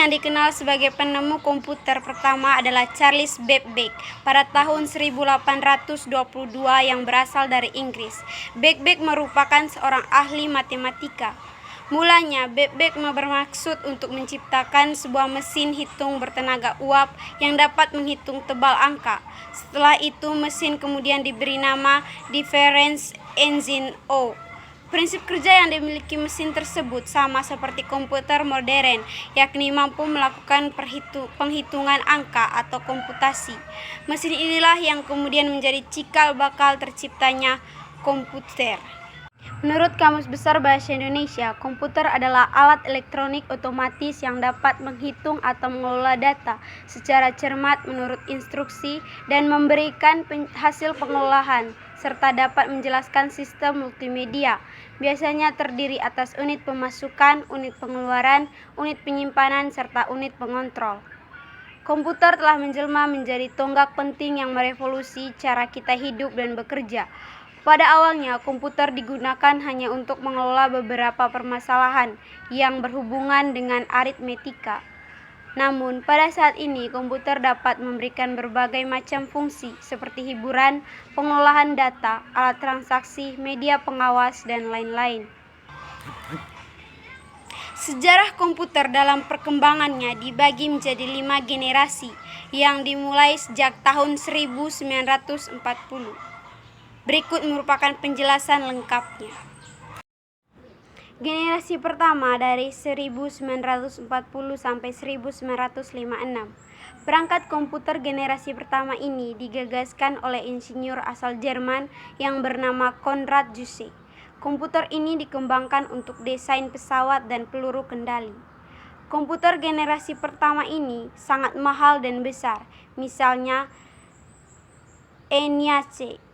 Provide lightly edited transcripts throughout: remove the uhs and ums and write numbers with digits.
yang dikenal sebagai penemu komputer pertama adalah Charles Babbage pada tahun 1822 yang berasal dari Inggris. Babbage merupakan seorang ahli matematika. Mulanya, Babbage bermaksud untuk menciptakan sebuah mesin hitung bertenaga uap yang dapat menghitung tebal angka. Setelah itu, mesin kemudian diberi nama Difference Engine O. Prinsip kerja yang dimiliki mesin tersebut sama seperti komputer modern, yakni mampu melakukan penghitungan angka atau komputasi. Mesin inilah yang kemudian menjadi cikal bakal terciptanya komputer. Menurut Kamus Besar Bahasa Indonesia, komputer adalah alat elektronik otomatis yang dapat menghitung atau mengelola data secara cermat menurut instruksi dan memberikan hasil pengolahan, serta dapat menjelaskan sistem multimedia. Biasanya terdiri atas unit pemasukan, unit pengeluaran, unit penyimpanan, serta unit pengontrol. Komputer telah menjelma menjadi tonggak penting yang merevolusi cara kita hidup dan bekerja. Pada awalnya, komputer digunakan hanya untuk mengelola beberapa permasalahan yang berhubungan dengan aritmetika. Namun, pada saat ini komputer dapat memberikan berbagai macam fungsi seperti hiburan, pengolahan data, alat transaksi, media pengawas, dan lain-lain. Sejarah komputer dalam perkembangannya dibagi menjadi 5 generasi yang dimulai sejak tahun 1940. Berikut merupakan penjelasan lengkapnya. Generasi pertama dari 1940 sampai 1956. Perangkat komputer generasi pertama ini digagaskan oleh insinyur asal Jerman yang bernama Konrad Zuse. Komputer ini dikembangkan untuk desain pesawat dan peluru kendali. Komputer generasi pertama ini sangat mahal dan besar. Misalnya ENIAC.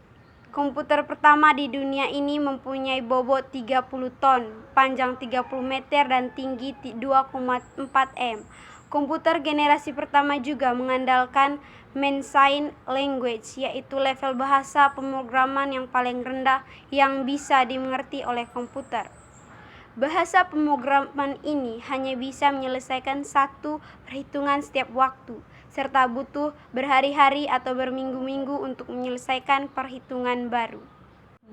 Komputer pertama di dunia ini mempunyai bobot 30 ton, panjang 30 meter dan tinggi 2,4 m. Komputer generasi pertama juga mengandalkan Machine Language, yaitu level bahasa pemrograman yang paling rendah yang bisa dimengerti oleh komputer. Bahasa pemrograman ini hanya bisa menyelesaikan satu perhitungan setiap waktu, serta butuh berhari-hari atau berminggu-minggu untuk menyelesaikan perhitungan baru.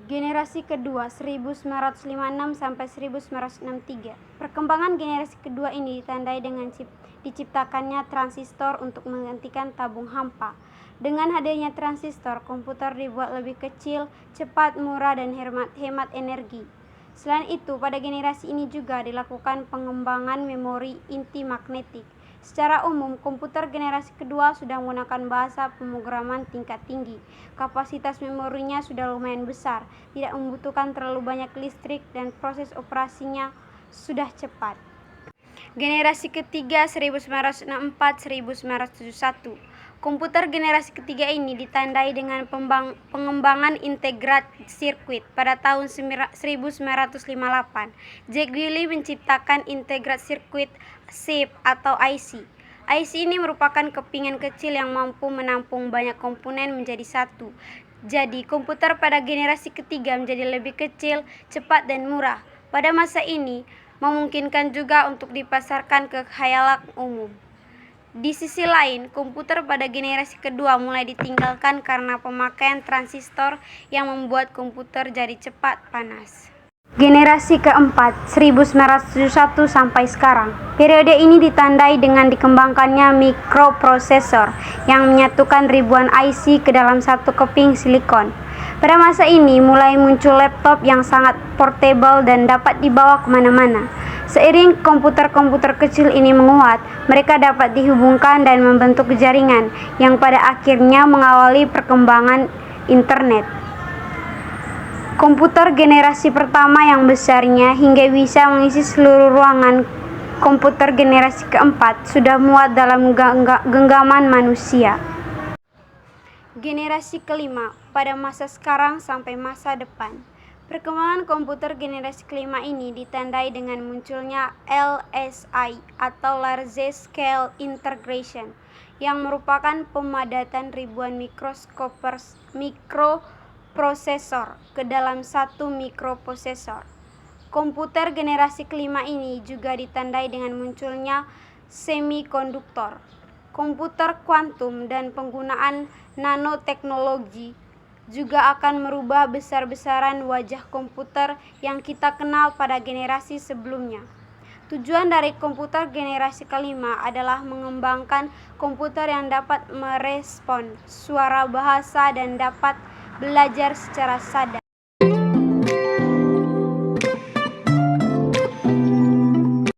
Generasi kedua 1956 sampai 1963. Perkembangan generasi kedua ini ditandai dengan diciptakannya transistor untuk menggantikan tabung hampa. Dengan hadirnya transistor, komputer dibuat lebih kecil, cepat, murah, dan hemat energi. Selain itu, pada generasi ini juga dilakukan pengembangan memori inti magnetik. Secara umum, komputer generasi kedua sudah menggunakan bahasa pemrograman tingkat tinggi. Kapasitas memorinya sudah lumayan besar, tidak membutuhkan terlalu banyak listrik, dan proses operasinya sudah cepat. Generasi ketiga 1964-1971. Komputer generasi ketiga ini ditandai dengan pengembangan integrat sirkuit pada tahun 1958. Jack Dilley menciptakan integrat sirkuit SIP atau IC. IC ini merupakan kepingan kecil yang mampu menampung banyak komponen menjadi satu. Jadi, komputer pada generasi ketiga menjadi lebih kecil, cepat, dan murah. Pada masa ini, memungkinkan juga untuk dipasarkan ke khalayak umum. Di sisi lain, komputer pada generasi kedua mulai ditinggalkan karena pemakaian transistor yang membuat komputer jadi cepat panas. Generasi keempat, 1971 sampai sekarang. Periode ini ditandai dengan dikembangkannya mikroprosesor yang menyatukan ribuan IC ke dalam satu keping silikon. Pada masa ini mulai muncul laptop yang sangat portable dan dapat dibawa kemana-mana. Seiring komputer-komputer kecil ini menguat, mereka dapat dihubungkan dan membentuk jaringan yang pada akhirnya mengawali perkembangan internet. Komputer generasi pertama yang besarnya hingga bisa mengisi seluruh ruangan komputer generasi keempat sudah muat dalam genggaman manusia. Generasi kelima, pada masa sekarang sampai masa depan. Perkembangan komputer generasi kelima ini ditandai dengan munculnya LSI atau Large Scale Integration yang merupakan pemadatan ribuan mikroprosesor ke dalam satu mikroprosesor. Komputer generasi kelima ini juga ditandai dengan munculnya semikonduktor, komputer kuantum, dan penggunaan nanoteknologi juga akan merubah besar-besaran wajah komputer yang kita kenal pada generasi sebelumnya. Tujuan dari komputer generasi kelima adalah mengembangkan komputer yang dapat merespons suara bahasa dan dapat belajar secara sadar.